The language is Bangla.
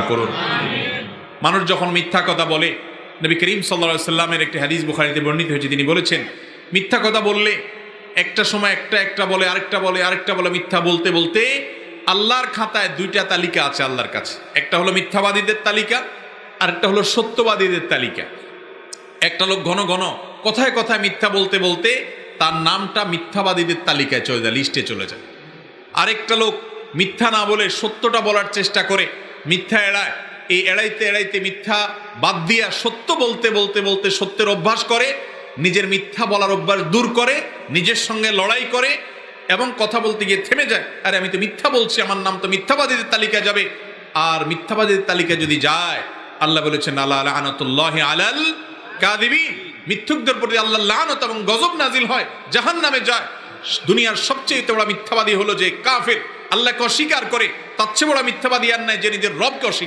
করুন। মানুষ যখন মিথ্যা কথা বলে, নবী করিম সাল্লাল্লাহু আলাইহি সাল্লামের একটি হাদিস বুখারীতে বর্ণিত হয়েছে, তিনি বলেছেন মিথ্যা কথা বললে একটা সময় একটা বলে আরেকটা বলে মিথ্যা বলতে বলতে আল্লাহর খাতায় দুইটা তালিকা আছে আল্লাহর কাছে। একটা হলো মিথ্যাবাদীদের তালিকা, আরেকটা হলো সত্যবাদীদের তালিকা। একটা লোক ঘন ঘন কথায় কথায় মিথ্যা বলতে বলতে তার নামটা মিথ্যাবাদীদের তালিকায় চলে যায়, লিস্টে চলে যায়। আরেকটা লোক মিথ্যা না বলে সত্যটা বলার চেষ্টা করে, মিথ্যা এড়ায়, এই এড়াইতে এড়াইতে মিথ্যা বাদ দিয়া সত্য বলতে বলতে বলতে সত্যের অভ্যাস করে, নিজের মিথ্যা বলার অভ্যাস দূর করে, নিজের সঙ্গে লড়াই করে এবং কথা বলতে গিয়ে থেমে যায়, আরে আমি তো মিথ্যা বলছি, আমার নাম তো মিথ্যাবাদীদের তালিকায় যাবে। আর মিথ্যাবাদীদের তালিকায় যদি যায়, আল্লাহ বলেছেন আলা লানাতুল্লাহি আলাল কাযিবিন, মিথ্যুকদের প্রতি আল্লাহর লানত এবং গজব নাজিল হয়, জাহান্নামে যায়। দুনিয়ার সবচেয়ে বড় মিথ্যাবাদী হলো যে কাফের, আল্লাহকে অস্বীকার করে। তার চেয়ে বড় মিথ্যাবাদী আর নাই যে নিজের রবকে অস্বীকার